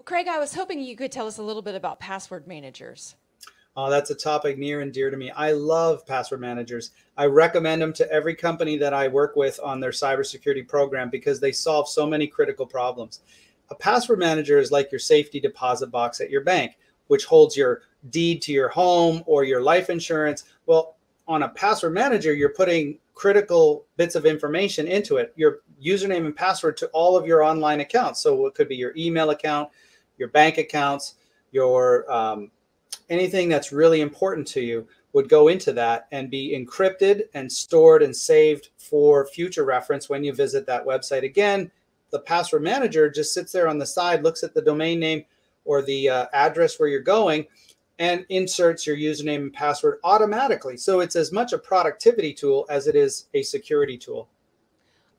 Craig, I was hoping you could tell us a little bit about password managers. That's a topic near and dear to me. I love password managers. I recommend them to every company that I work with on their cybersecurity program because they solve so many critical problems. A password manager is like your safety deposit box at your bank, which holds your deed to your home or your life insurance. Well, on a password manager, you're putting critical bits of information into it, your username and password to all of your online accounts. So it could be your email account, your bank accounts, your anything that's really important to you would go into that and be encrypted and stored and saved for future reference when you visit that website. Again, the password manager just sits there on the side, looks at the domain name or the address where you're going, and inserts your username and password automatically. So it's as much a productivity tool as it is a security tool.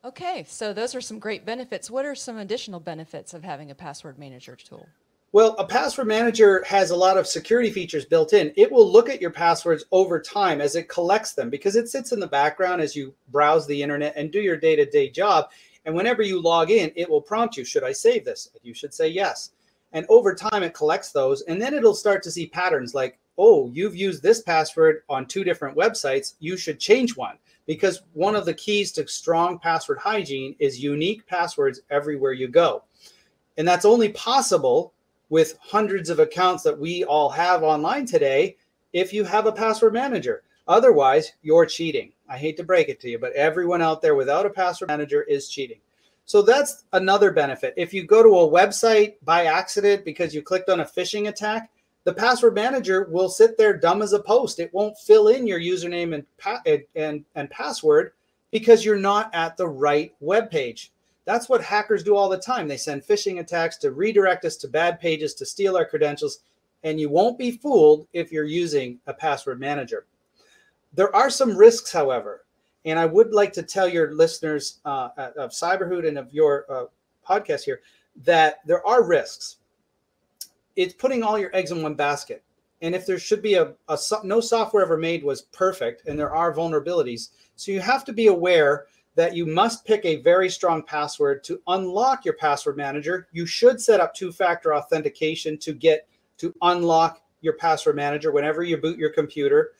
Okay, so those are some great benefits. What are some additional benefits of having a password manager tool? Well, a password manager has a lot of security features built in. It will look at your passwords over time as it collects them because it sits in the background as you browse the internet and do your day-to-day job. And whenever you log in, it will prompt you, should I save this? You should say yes. And over time, it collects those. And then it'll start to see patterns like, oh, you've used this password on 2 different websites. You should change one. Because one of the keys to strong password hygiene is unique passwords everywhere you go. And that's only possible with hundreds of accounts that we all have online today if you have a password manager. Otherwise, you're cheating. I hate to break it to you, but everyone out there without a password manager is cheating. So that's another benefit. If you go to a website by accident because you clicked on a phishing attack, the password manager will sit there dumb as a post. It won't fill in your username and password because you're not at the right web page. That's what hackers do all the time. They send phishing attacks to redirect us to bad pages to steal our credentials, and you won't be fooled if you're using a password manager. There are some risks, however, and I would like to tell your listeners of Cyberhood and of your podcast here that there are risks. It's putting all your eggs in one basket. And if there should be no software ever made was perfect, and there are vulnerabilities. So you have to be aware that you must pick a very strong password to unlock your password manager. You should set up 2-factor authentication to unlock your password manager whenever you boot your computer.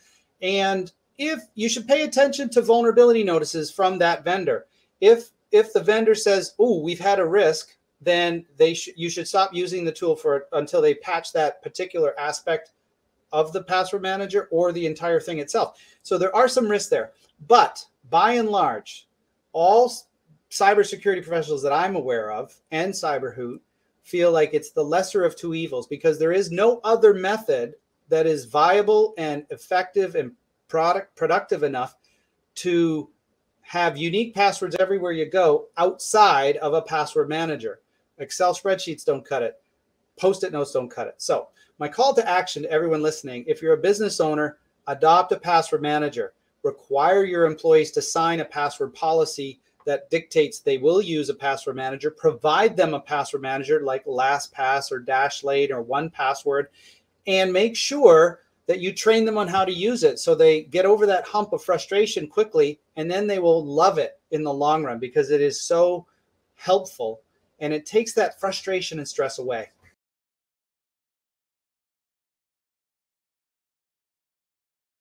And if you should pay attention to vulnerability notices from that vendor. If the vendor says, oh, we've had a risk, then you should stop using the tool until they patch that particular aspect of the password manager or the entire thing itself. So there are some risks there. But by and large, all cybersecurity professionals that I'm aware of and Cyberhood feel like it's the lesser of 2 evils because there is no other method that is viable and effective and productive enough to have unique passwords everywhere you go outside of a password manager. Excel spreadsheets don't cut it. Post-it notes don't cut it. So my call to action to everyone listening, if you're a business owner, adopt a password manager. Require your employees to sign a password policy that dictates they will use a password manager. Provide them a password manager like LastPass or Dashlane or 1Password, and make sure that you train them on how to use it so they get over that hump of frustration quickly, and then they will love it in the long run because it is so helpful and it takes that frustration and stress away.